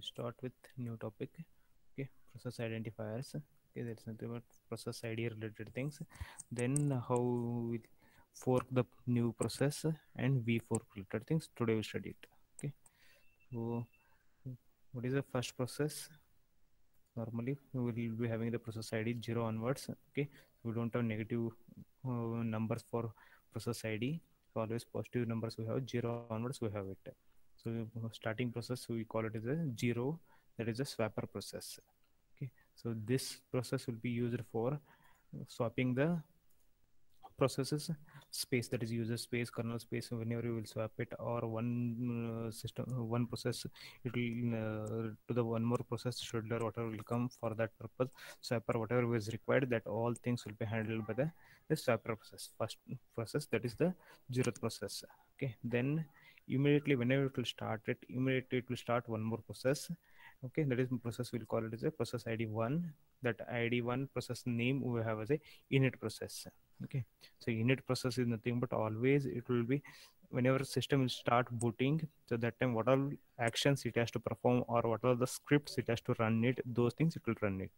Start with new topic. Okay, process identifiers. Okay, that's nothing but process ID related things. Then how we fork the new process and v fork related things. Today we study it. Okay, so what is the first process? Normally we will be having the process ID 0 onwards. Okay, we don't have negative numbers for process ID. So always positive numbers we have, 0 onwards we have it. So starting process we call it as a 0, that is a swapper process. Okay, so this process will be used for swapping the processes space, that is user space, kernel space. Whenever you will swap it, or one system, one process, it will to the one more process scheduler whatever will come for that purpose, swapper whatever is required, that all things will be handled by the swapper process. First process, that is the zeroth process. Okay, then immediately whenever it will start it, immediately it will start one more process. Okay, that is process, we'll call it as a process id 1. That id 1 process name we have as a init process. Okay, so init process is nothing but always it will be whenever system will start booting, so that time what all actions it has to perform or what are the scripts it has to run it, those things it will run it.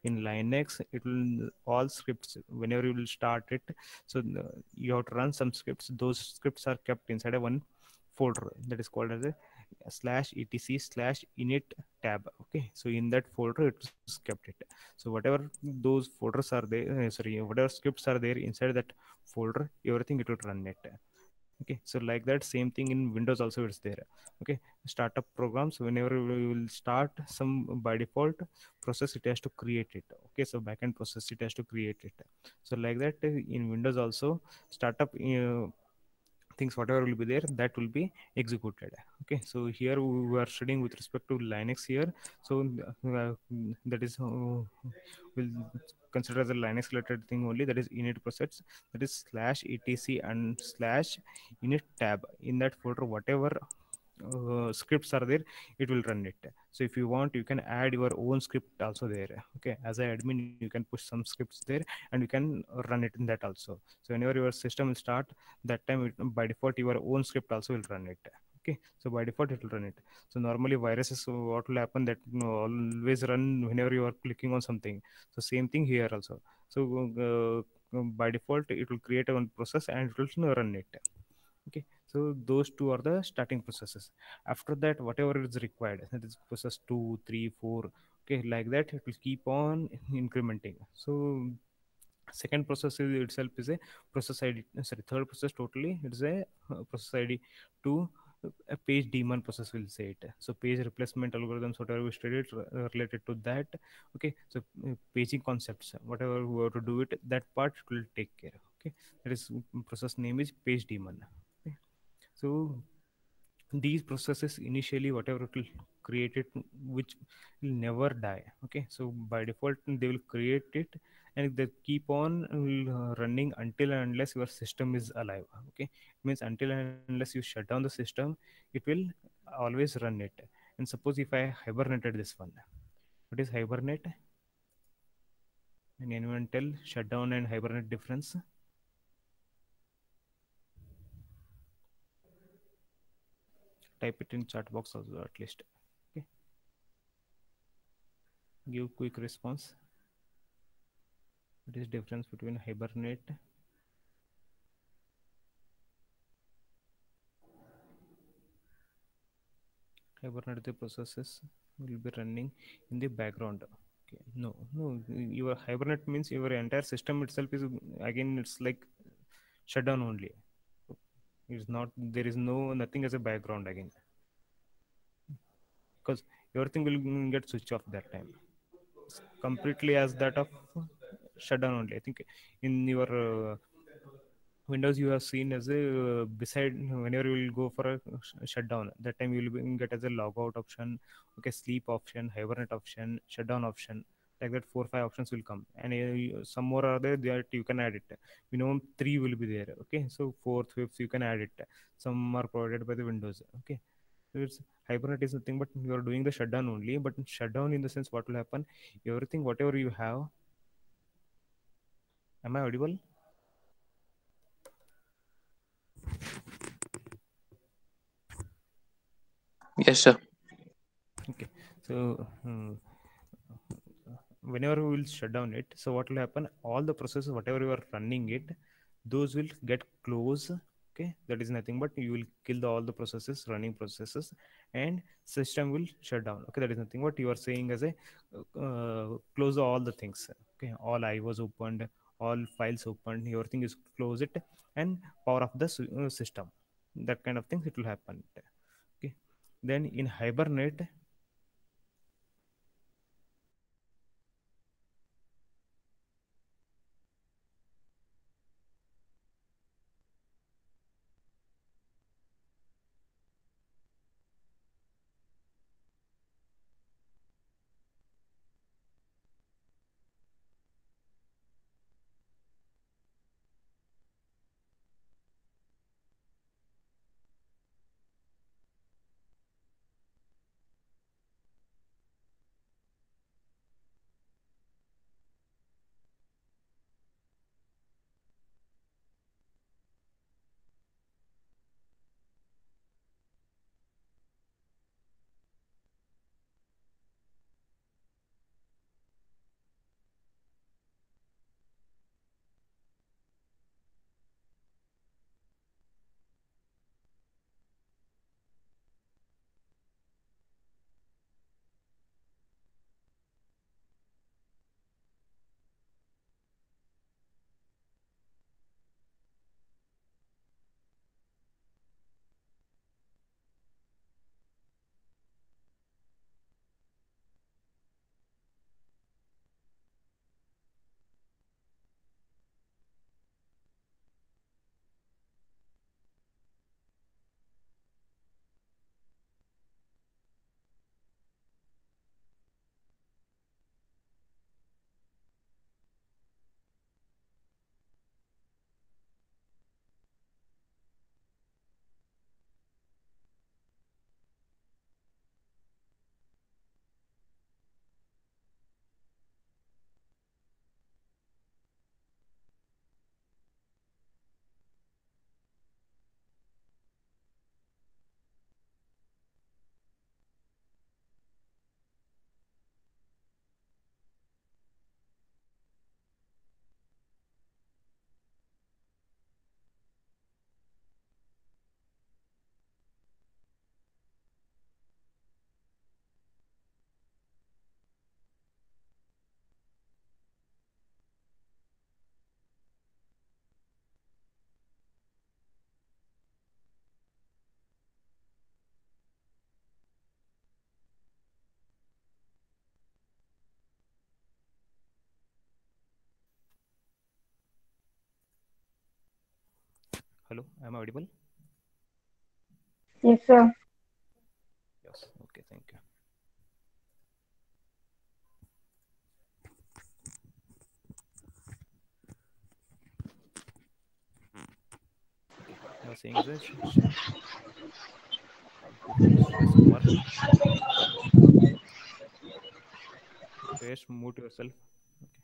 In Linux it will all scripts whenever you will start it, so you have to run some scripts. Those scripts are kept inside a one folder that is called as a slash etc slash init tab. Okay, so in that folder it's kept it. So whatever those folders are there, sorry, whatever scripts are there inside that folder, everything it will run it. Okay, so like that same thing in Windows also it's there. Okay, startup programs, whenever we will start some, by default process it has to create it. Okay, so backend process it has to create it. So like that in Windows also, startup things whatever will be there, that will be executed. Okay, so here we are studying with respect to Linux here. So that is will consider as a Linux related thing only, that is init process, that is slash etc and slash init tab. In that folder whatever scripts are there, it will run it. So if you want, you can add your own script also there. Okay, as an admin you can push some scripts there and you can run it in that also. So whenever your system will start, that time by default your own script also will run it. Okay, so by default it will run it. So normally viruses, what will happen, that always run whenever you are clicking on something. So same thing here also. So by default it will create a one process and it will run it. Okay, so those two are the starting processes. After that whatever is required, that is process 2, 3, 4. Okay, like that it will keep on incrementing. So second process is itself is a process id, sorry, third process totally it is a process id 2, a page daemon process will say it. So page replacement algorithms whatever we studied related to that. Okay, so paging concepts whatever we have to do it, that part will take care. Okay, that is process name is page daemon. Okay, so these processes initially whatever it will create it, which will never die. Okay, so by default they will create it and they keep on running until and unless your system is alive. Okay, it means until and unless you shut down the system, it will always run it. And suppose if I hibernated this one, what is hibernate? And anyone tell shutdown and hibernate difference? Type it in chat box also at least. Okay, give quick response. What is difference between hibernate? Hibernate the processes will be running in the background. Okay, no, no. Your hibernate means your entire system itself is, again it's like shutdown only. It's not, there is no nothing as a background again, because everything will get switched off that time. It's completely as that of shutdown only. I think in your Windows you have seen as a beside, whenever you will go for a shutdown, that time you will get as a logout option. Okay, sleep option, hibernate option, shutdown option, like that 4 5 options will come. And some more are there that you can add it. Minimum 3 will be there. Okay, so fourth, fifth you can add it. Some are provided by the Windows. Okay, so it's hibernate is nothing but you are doing the shutdown only. But shutdown in the sense, what will happen, everything whatever you have. Am I audible? Yes, sir. Okay, so whenever we will shut down it, so what will happen, all the processes whatever you are running it, those will get close. Okay, that is nothing but you will kill all the processes, running processes, and system will shut down. Okay, that is nothing but you are saying as a close all the things. Okay, all I was opened, all files opened, everything is close it, and power of the system, that kind of things it will happen. Okay, then in hibernate. Hello, am I audible? Yes, sir. Yes. Okay, thank you. Okay, I was saying this. Yes, Kumar. Okay, just mute yourself. Okay.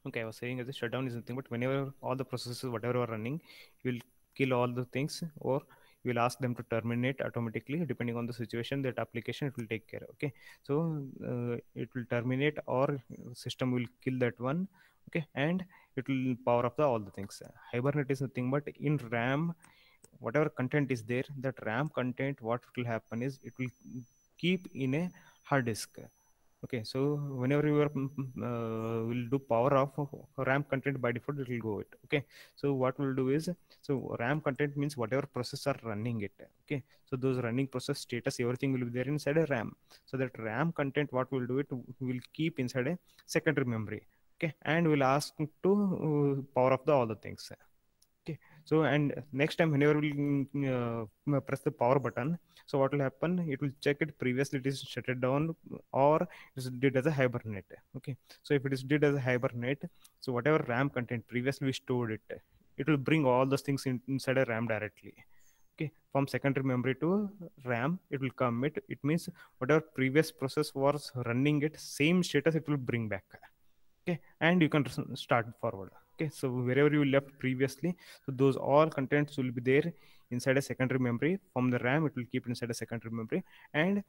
Okay, I was saying as a shutdown is nothing but whenever all the processes, whatever are running, you will kill all the things, or you will ask them to terminate automatically depending on the situation. That application it will take care. Okay, so it will terminate, or system will kill that one. Okay, and it will power up the all the things. Hibernate is nothing but in RAM, whatever content is there, that RAM content, what will happen is it will keep in a hard disk. Okay, so whenever you are will do power off of RAM content, by default it will go it. Okay, so what we'll do is, so RAM content means whatever process are running it. Okay, so those running process status, everything will be there inside a RAM. So that RAM content, what we'll do it, will keep inside a secondary memory. Okay, and we'll ask to power off the all the things. Okay, so and next time whenever we press the power button, so what will happen, it will check it previously it is shut it down, or it is did as a hibernate. Okay, so if it is did as a hibernate, so whatever RAM content previously we stored it, it will bring all those things inside a RAM directly. Okay, from secondary memory to RAM it will come, it means whatever previous process was running it, same status it will bring back. Okay, and you can start forward. Okay, so wherever you left previously, so those all contents will be there inside a secondary memory. From the RAM, it will keep inside a secondary memory, and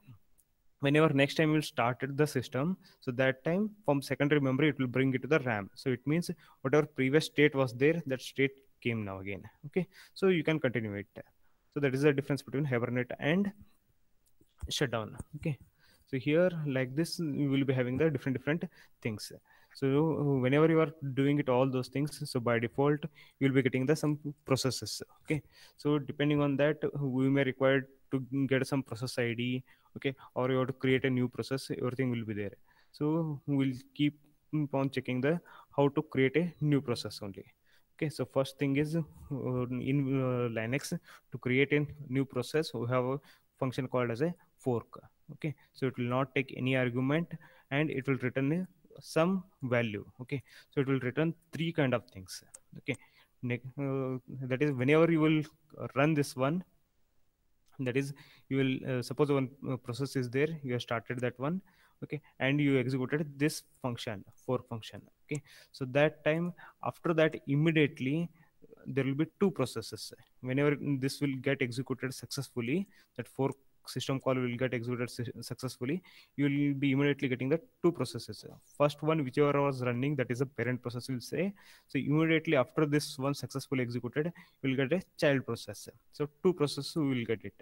whenever next time you started the system, so that time from secondary memory it will bring it to the RAM. So it means whatever previous state was there, that state came now again. Okay, so you can continue it. So that is the difference between hibernate and shutdown. Okay, so here like this you will be having the different things. So whenever you are doing it all those things, so by default you will be getting the some processes. Okay, so depending on that we may require to get some process ID. Okay, or you have to create a new process, everything will be there. So we'll keep on checking the how to create a new process only. Okay, so first thing is in Linux, to create a new process we have a function called as a fork. Okay, so it will not take any argument and it will return some value. Okay, so it will return three kind of things. Okay, that is whenever you will run this one, that is you will suppose one process is there, you have started that one. Okay, and you executed this function, fork function. Okay, so that time after that immediately there will be two processes. Whenever this will get executed successfully, that fork system call will get executed successfully, you will be immediately getting the two processes. First one whichever was running, that is a parent process, will say. So immediately after this one successfully executed, you will get a child process. So two processes we will get it.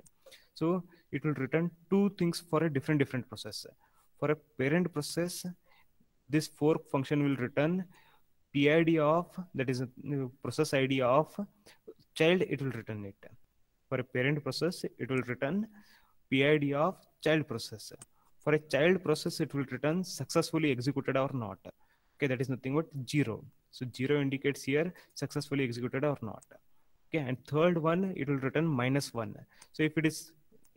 So it will return two things for a different process. For a parent process, this fork function will return PID of, that is a process ID of child, it will return it. For a parent process, it will return PID of child process. For a child process, it will return successfully executed or not. Okay, that is nothing but 0. So 0 indicates here successfully executed or not. Okay, and third one, it will return -1. So if it is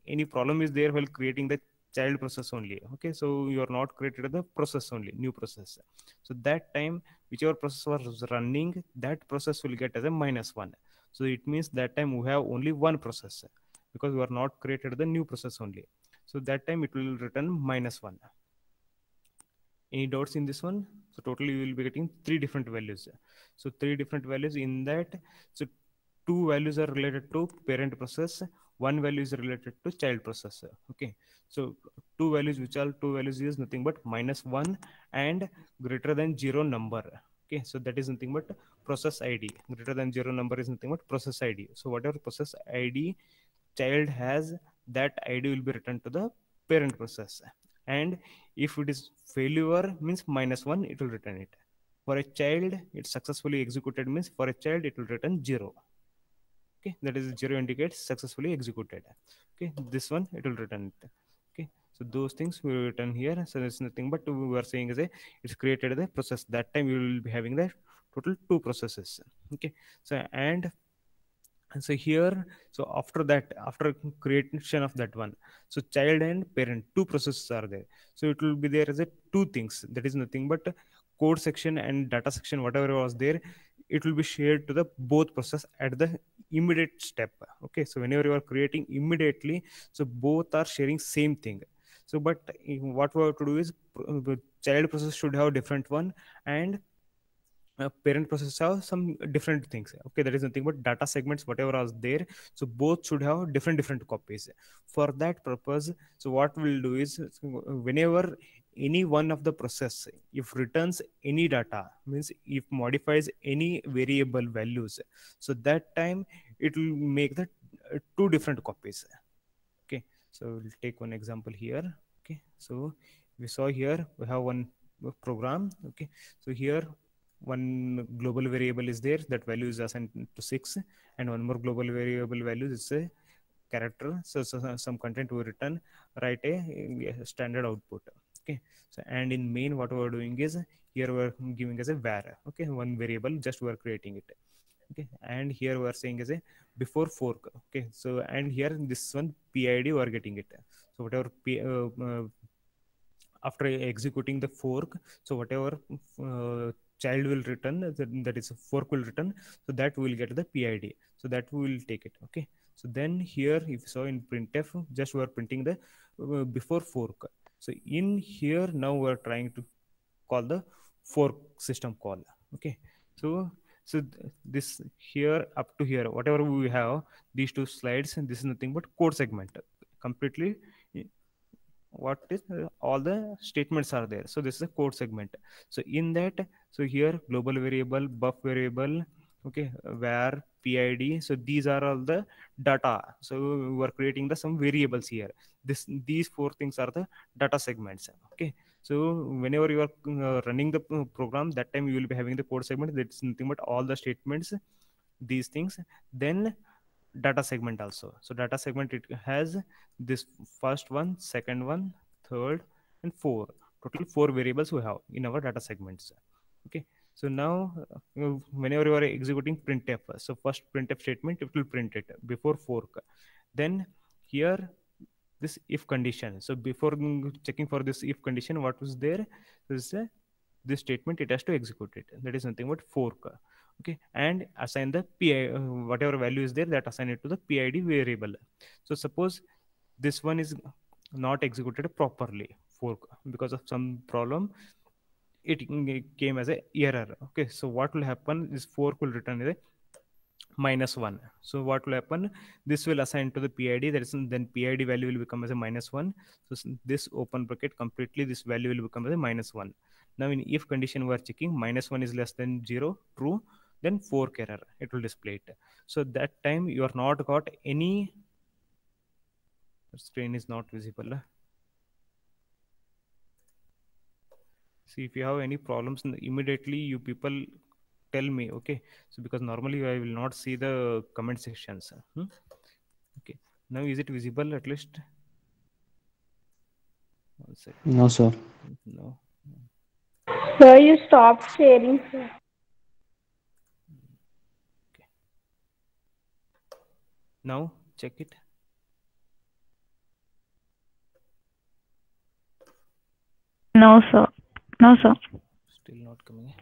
any problem is there while creating the child process only. Okay, so you are not created the process only, new process. So that time whichever process was running, that process will get as a -1. So it means that time we have only one process because we are not created the new process only. So that time it will return -1. Any doubts in this one? So totally you will be getting three different values. So three different values in that. So two values are related to parent process, one value is related to child process. Okay, so two values, which are two values, is nothing but -1 and greater than 0 number. Okay, so that is nothing but process ID. Greater than 0 number is nothing but process ID. So whatever process ID child has, that ID will be returned to the parent process. And if it is failure, means -1, it will return it. For a child, it successfully executed, means for a child it will return 0. Okay, that is 0 indicates successfully executed. Okay, this one it will return it. Okay, so those things will return here. So there's nothing but we are saying is a it's created the process. That time you will be having the total two processes. Okay, so and so here, so after that, after creation of that one, so child and parent, two processes are there. So it will be there as a two things, that is nothing but code section and data section, whatever was there, it will be shared to the both process at the immediate step. Okay, so whenever you are creating immediately, so both are sharing same thing. So but what we have to do is child process should have different one, and parent process have some different things. Okay, that is nothing but data segments whatever are there, so both should have different copies. For that purpose, so what we'll do is, whenever any one of the process if returns any data, means if modifies any variable values, so that time it will make the two different copies. Okay, so we'll take one example here. Okay, so we saw here we have one program. Okay, so here one global variable is there, that value is assigned to 6, and one more global variable value is a character. So some content we return, write a standard output. Okay, so and in main what we're doing is, here we're giving as a var. Okay, one variable, just we're creating it. Okay, and here we are saying as a before fork. Okay, so and here this one PID we are getting it. So whatever after executing the fork, so whatever child will return, that is fork will return, so that we will get the PID, so that we will take it. Okay, so then here if you saw in printf, just we are printing the before fork. So in here now we are trying to call the fork system call. Okay, so So this here up to here, whatever we have, these two slides, and this is nothing but code segment completely. What is all the statements are there, so this is a code segment. So in that, so here global variable, buff variable, okay, where PID, so these are all the data. So we are creating the some variables here. These four things are the data segments, okay. So whenever you are running the program, that time you will be having the code segment, that's nothing but all the statements, these things. Then data segment also, so data segment, it has this first one, second one, third, and four, total four variables we have in our data segments, okay. So now whenever you are executing printf, so first printf statement, it will print it before fork. Then here this if condition, so before checking for this if condition, what was there, this statement, it has to execute it, that is nothing but fork, okay, and assign the pi, whatever value is there, that assign it to the PID variable. So suppose this one is not executed properly, fork, because of some problem, it came as a error, okay. So what will happen is fork will return as a -1. So what will happen, this will assign to the PID, that is, then PID value will become as a -1. So this open bracket completely, this value will become as a -1. Now in if condition, we are checking -1 is less than 0, true, then fork error, it will display it. So that time you are not got any, screen is not visible. See, if you have any problems, immediately you people tell me, okay. So because normally I will not see the comment sections. Okay, now is it visible at least? One second. No, sir. No. Sir, you stopped sharing, sir. Okay, now check it. No, sir. No, sir. Still not coming.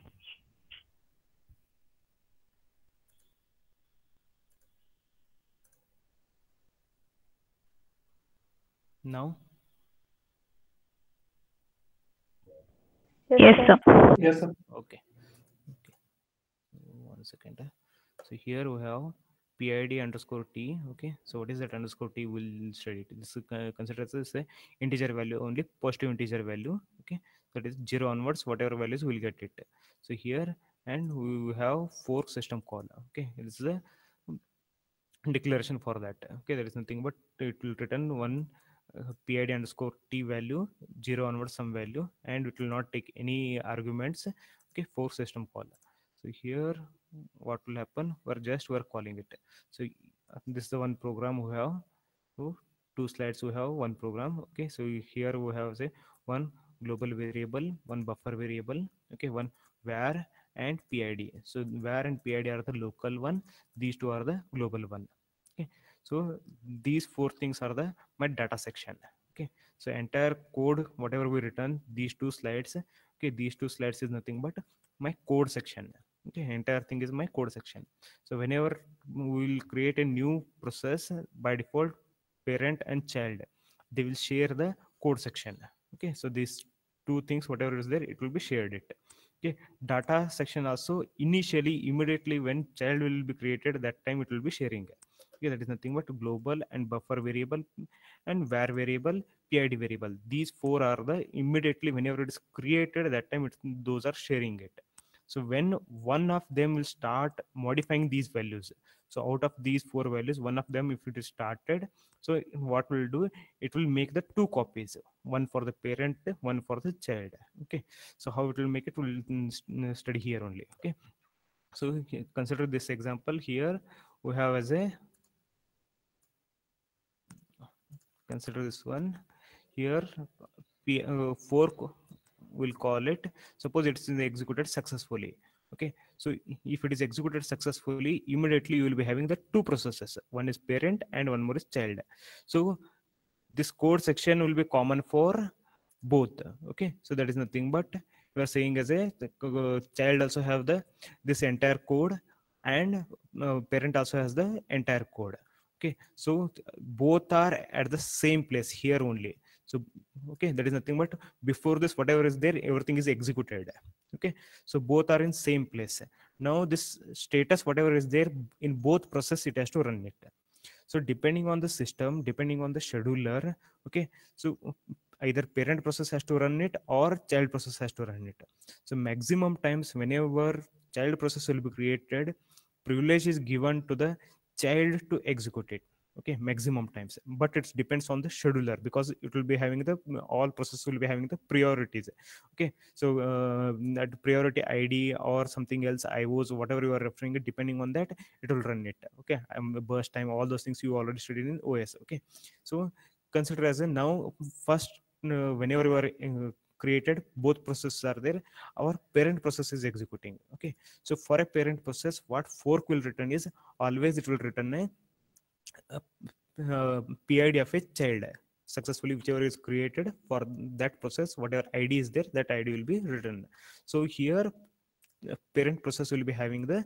Now? Yes, sir. Yes, sir. Okay. Okay. 1 second. So here we have PID underscore T. Okay. So what is that underscore T? We'll study it. This is considered as a integer value only, positive integer value. Okay. That is 0 onwards, whatever values we'll get it. So here, and we have fork system call. Okay. This is a declaration for that, okay. There is nothing but it will return one PID underscore T value, 0 onwards some value, and it will not take any arguments, okay, for system call. So here what will happen, we're calling it. So this is the one program we have. So two slides we have, one program, okay. So here we have say one global variable, one buffer variable, okay, one var and PID. So var and PID are the local one, these two are the global one, okay. So these four things are the my data section, okay. So entire code, whatever we return, these two slides, okay, these two slides is nothing but my code section, okay. Entire thing is my code section. So whenever we will create a new process, by default parent and child, they will share the code section, okay. So these two things, whatever is there, it will be shared it, okay. Data section also, initially immediately when child will be created, that time it will be sharing, okay. That is nothing but global and buffer variable and var variable, PID variable. These four are the immediately whenever it is created, that time those are sharing it. So when one of them will start modifying these values, so out of these four values, one of them, if it is started, so what will do, it will make the two copies, one for the parent, one for the child, okay. So how it will make it, will study here only, okay. So consider this example here, we have as a, consider this one here, fork will call it, suppose it's executed successfully, okay. So if it is executed successfully, immediately you will be having the two processes, one is parent and one more is child. So this code section will be common for both, okay. So that is nothing but we are saying as a child also have the this entire code, and parent also has the entire code, okay. So both are at the same place here only. So okay, that is nothing but before this whatever is there, everything is executed. Okay, so both are in same place. Now this status whatever is there in both process, it has to run it. So depending on the system, depending on the scheduler, okay, so either parent process has to run it or child process has to run it. So maximum times whenever child process will be created, privilege is given to the child to execute it. Okay, maximum times, but it depends on the scheduler, because it will be having the all process will be having the priorities. Okay, so that priority id or something else, ios, whatever you are referring it, depending on that it will run it. Okay, burst time, all those things you already studied in os. Okay, so consider as a now first, whenever you are created, both processes are there, our parent process is executing. Okay, so for a parent process, what fork will return is always it will return a, PID of a child successfully, whichever is created for that process, whatever ID is there, that ID will be written. So here parent process will be having the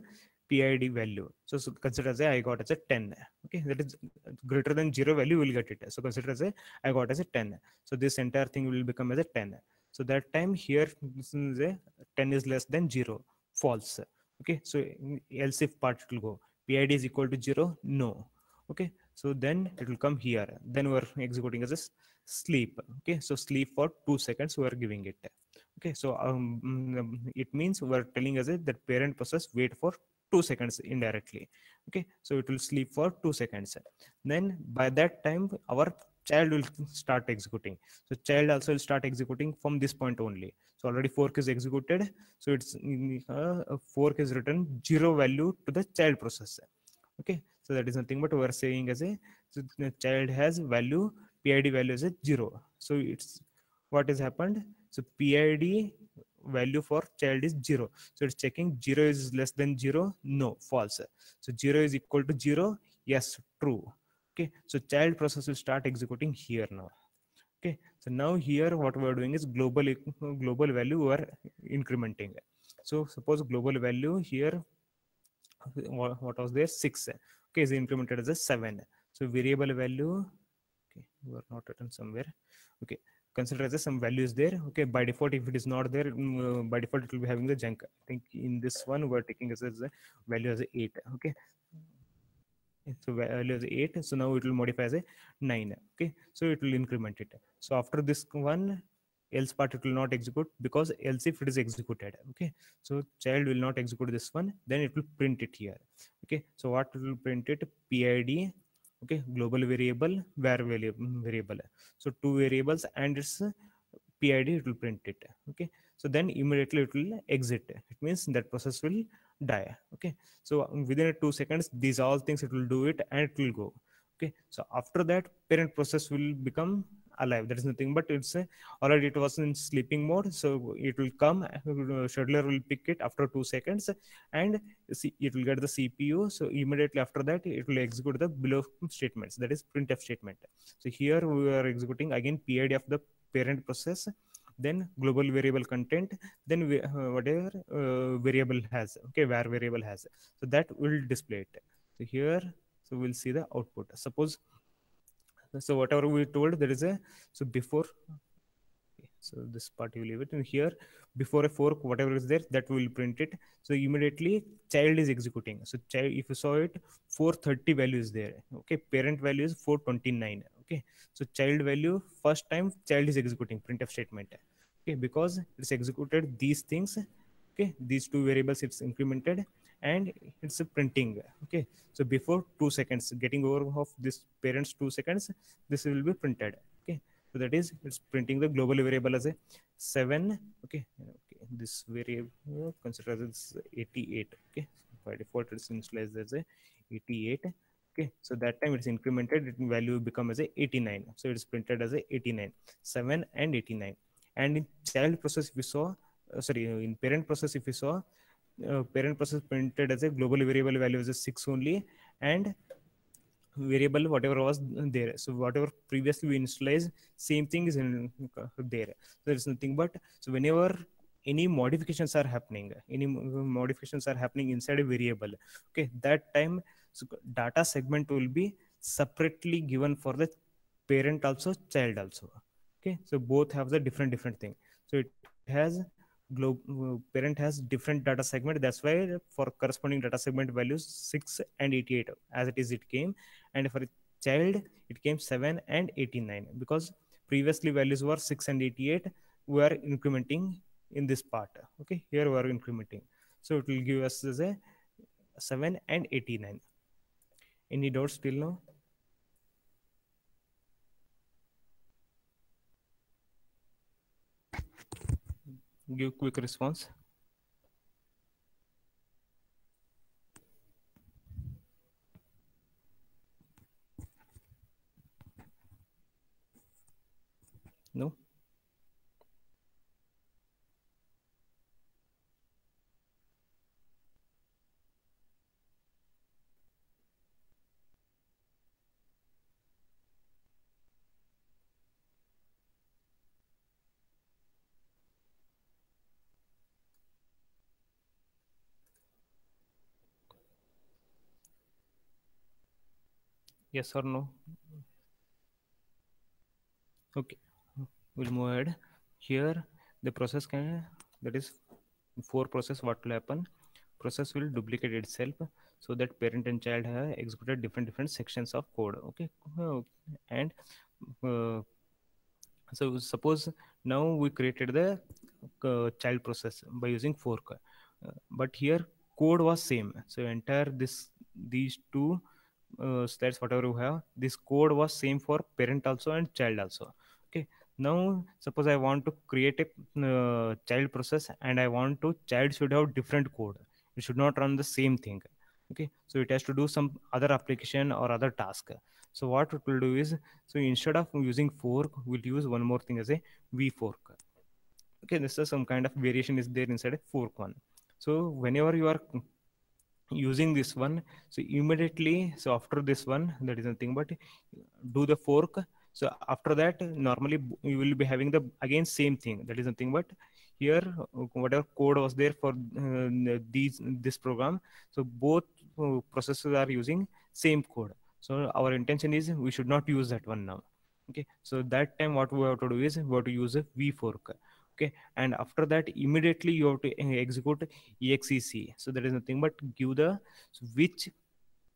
PID value. So consider as a I got as a 10. Okay, that is greater than 0 value, will get it. So consider as a I got as a 10. So this entire thing will become as a 10. So that time here this is a 10 is less than 0, false. Okay, so else if part it will go PID is equal to 0, no. Okay, so then it will come here. Then we're executing as a sleep. Okay, so sleep for 2 seconds we are giving it. Okay, so it means we're telling us that parent process wait for 2 seconds indirectly. Okay, so it will sleep for 2 seconds. Then by that time our child will start executing. So child also will start executing from this point only. So already fork is executed, so it's fork is written 0 value to the child process. Okay, so that is nothing but we are saying as a, so the child has value, PID value is a 0. So it's what has happened. So PID value for child is 0. So it's checking 0 is less than 0, no, false. So 0 is equal to 0, yes, true. Okay, so child process will start executing here now. Okay, so now here what we are doing is global value we are incrementing. So suppose global value here, what was there, 6. Okay, is implemented as a 7. So variable value, okay, we are not written somewhere. Okay, consider as a some value is there. Okay, by default if it is not there, by default it will be having the junk. I think in this one we're taking as a value as a 8. Okay, so value is 8, so now it will modify as a 9. Okay, so it will increment it. So after this one, else part it will not execute, because else if it is executed. Okay, so child will not execute this one, then it will print it here. Okay, so what it will print it, PID. Okay, global variable, var variable. So two variables and its PID, it will print it. Okay, so then immediately it will exit. It means that process will die. Okay, so within 2 seconds these all things it will do it and it will go. Okay, so after that parent process will become alive. That is nothing but it's a, already it was in sleeping mode, so it will come, scheduler will pick it after 2 seconds, and it will get the CPU. So immediately after that it will execute the below statements, that is printf statement. So here we are executing again PID of the parent process, then global variable content, then whatever variable has, okay, var variable has, so that will display it. So here, so we'll see the output. Suppose, so whatever we told, there is a, so before, okay, so this part you leave it, and here before a fork whatever is there, that will print it. So immediately child is executing. So child, if you saw it, 430 value is there. Okay, parent value is 429. Okay, so child value, first time child is executing printf statement. Okay, because it's executed these things. Okay, these two variables it's incremented and it's a printing. Okay, so before 2 seconds, getting over of this parents 2 seconds, this will be printed. Okay, so that is it's printing the global variable as a 7. Okay, okay, this variable consider as 88. Okay, by default it's initialized as a 88. Okay, so that time it's incremented, it value become as a 89. So it's printed as a 89, 7 and 89. And in child process if we saw, sorry, in parent process if we saw, parent process printed as a global variable value as a 6 only, and variable whatever was there. So whatever previously we initialized, same thing is in there. So there is nothing but, so whenever any modifications are happening, inside a variable, okay, that time, so data segment will be separately given for the parent also, child also. Okay, so both have the different thing. So it has parent has different data segment. That's why for corresponding data segment values 6 and 88 as it is it came, and for a child it came 7 and 89 because previously values were 6 and 88. We are incrementing in this part. Okay, here we are incrementing, so it will give us as a 7 and 89. Any doubts till now? Give quick response. No. Yes or no? Okay, we'll move ahead. Here the process can, that is for process, what will happen, process will duplicate itself, so that parent and child have executed different sections of code. Okay. And uh, so suppose now we created the child process by using fork. But here code was same, so entire these two slides whatever we have, this code was same for parent also and child also. Okay, now suppose I want to create a child process and I want to child should have different code, it should not run the same thing. Okay, so it has to do some other application or other task. So what it will do is, so instead of using fork we'll use one more thing as a v fork. Okay, this is some kind of variation is there inside a fork one. So whenever you are using this one, so immediately, so after this one, that is nothing but do the fork. So after that normally you will be having the again same thing, that is nothing but here whatever code was there for this program, so both processes are using same code. So our intention is we should not use that one now. Okay, so that time what we have to do is we have to use a v fork. Okay, and after that immediately you have to execute exec. So that is nothing but give the, so which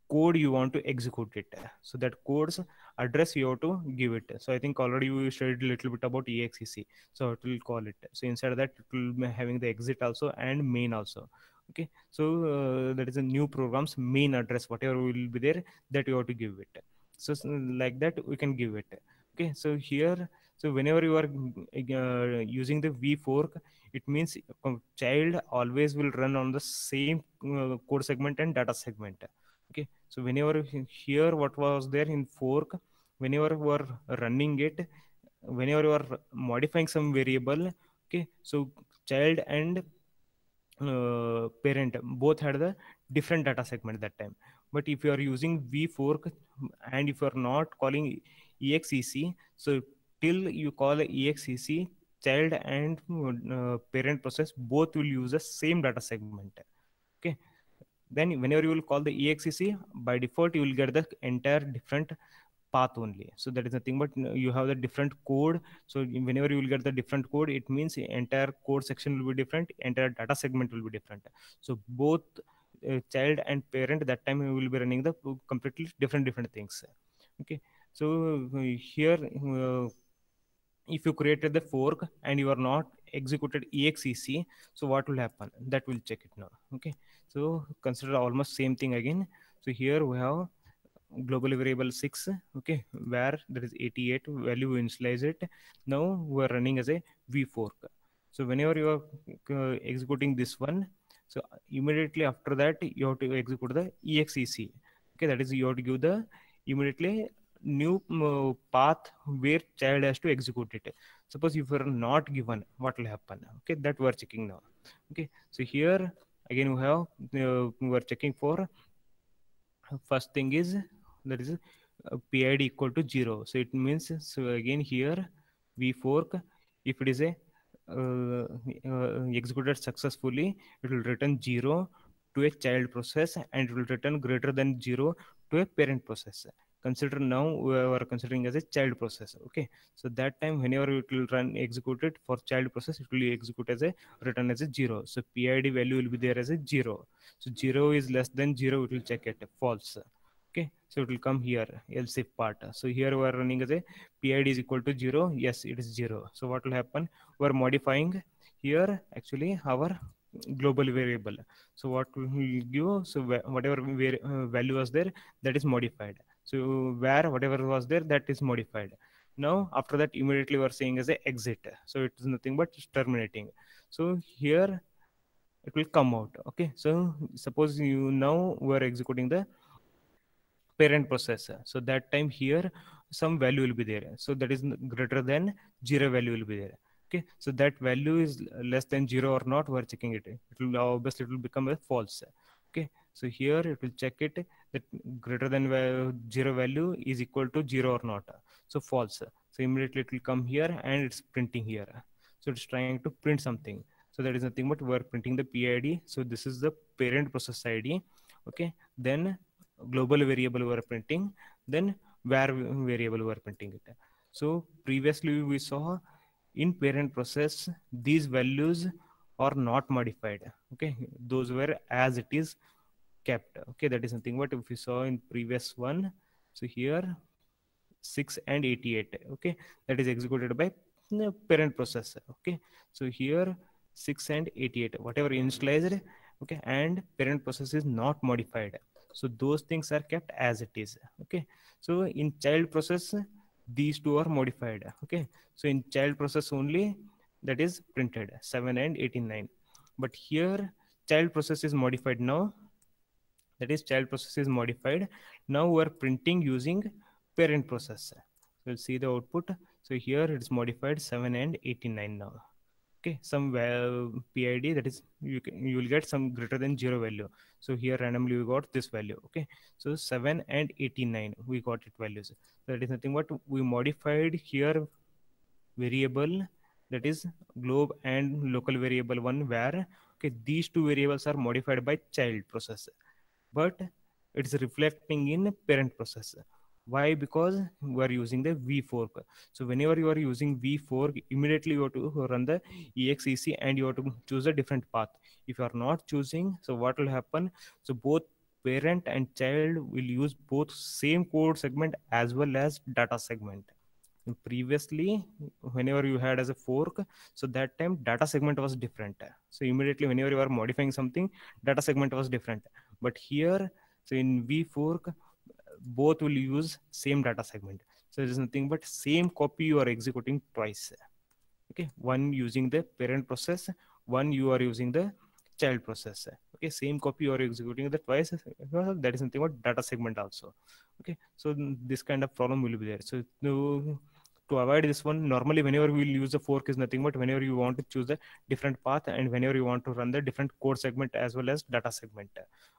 code you want to execute it, so that code's address you have to give it. So I think already you shared a little bit about exec, so it will call it. So inside that it will be having the exit also and main also. Okay, so that is a new program's main address, whatever will be there, that you have to give it. So like that we can give it. Okay, so here, so whenever you are using the v fork, it means child always will run on the same code segment and data segment. Okay, so whenever here what was there in fork, whenever you are running it, whenever you are modifying some variable, okay, so child and parent both had the different data segment that time. But if you are using v fork and if you are not calling exec, so till you call exec, child and parent process both will use the same data segment. Okay, then whenever you will call the exec, by default you will get the entire different path only. So that is nothing but you have the different code. So whenever you will get the different code, it means the entire code section will be different, entire data segment will be different. So both child and parent that time we will be running the completely different things. Okay, so here if you created the fork and you are not executed exec, so what will happen, that will check it now. Okay, so consider almost same thing again. So here we have global variable 6. Okay, where there is 88 value, we initialize it. Now we are running as a v fork. So whenever you are executing this one, so immediately after that you have to execute the exec. Okay, that is you have to give the immediately new path where child has to execute it. Suppose if you are not given, what will happen? Okay, that we are checking now. Okay, so here again we have we are checking for first thing is, that is PID equal to 0. So it means, so again here v fork, if it is a executed successfully, it will return 0 to a child process and it will return greater than 0 to a parent process. consider now we are considering as a child process. Okay, so that time whenever it will run executed for child process, it will execute as a return as a 0. So PID value will be there as a 0. So 0 is less than 0, it will check it false. Okay, so it will come here else if part. So here we are running as a PID is equal to 0. Yes, it is 0. So what will happen, we are modifying here actually our global variable. So what will give, so whatever value was there, that is modified. So where whatever was there, that is modified. Now after that immediately we are saying as a exit, so it is nothing but terminating. So here it will come out. Okay, so suppose you now we are executing the parent processor, so that time here some value will be there, so that is greater than 0 value will be there. Okay, so that value is less than 0 or not, we are checking it. It will obviously it will become a false. Okay, so here it will check it that greater than 0 value is equal to 0 or not, so false. So immediately it will come here and it's printing here, so it's trying to print something. So that is nothing but we are printing the PID. So this is the parent process ID. Okay, then global variable we are printing, then var variable we are printing it. So previously we saw in parent process these values are not modified. Okay, those were as it is kept. Okay, that is nothing but if we saw in previous one. So here 6 and 88. Okay, that is executed by parent process. Okay, so here 6 and 88 whatever initialized. Okay, and parent process is not modified, so those things are kept as it is. Okay, so in child process these two are modified. Okay, so in child process only that is printed 7 and 89, but here child process is modified now, that is child process is modified. Now we are printing using parent process. So we'll see the output. So here it's modified 7 and 89 now. Okay, some PID, that is you will get some greater than 0 value. So here randomly we got this value. Okay, so 7 and 89 we got it values. So that is nothing but we modified here variable, that is globe and local variable one, where okay these two variables are modified by child process, but it's reflecting in parent process. Why? Because we are using the v fork. So whenever you are using v fork, immediately you have to run the exec and you have to choose a different path. If you are not choosing, so what will happen, so both parent and child will use both same code segment as well as data segment. Previously whenever you had as a fork, so that time data segment was different. So immediately whenever you are modifying something, data segment was different. But here, so in v fork both will use same data segment, so there is nothing but same copy you are executing twice. Okay, one using the parent process, one you are using the child process. Okay, same copy you are executing the twice, that is something about data segment also. Okay, so this kind of problem will be there. So to avoid this one, normally whenever we will use the fork is nothing but whenever you want to choose a different path and whenever you want to run the different code segment as well as data segment.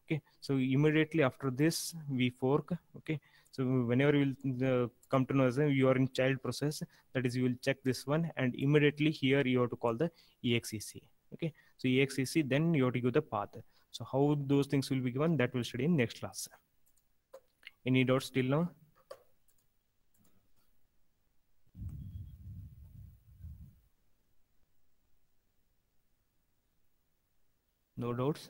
Okay, so immediately after this we fork. Okay, so whenever you will come to know as you are in child process, that is you will check this one and immediately here you have to call the exec. Okay, so exec, then you have to give the path. So how those things will be given, that will study in next class. Any doubts till now? No doubts?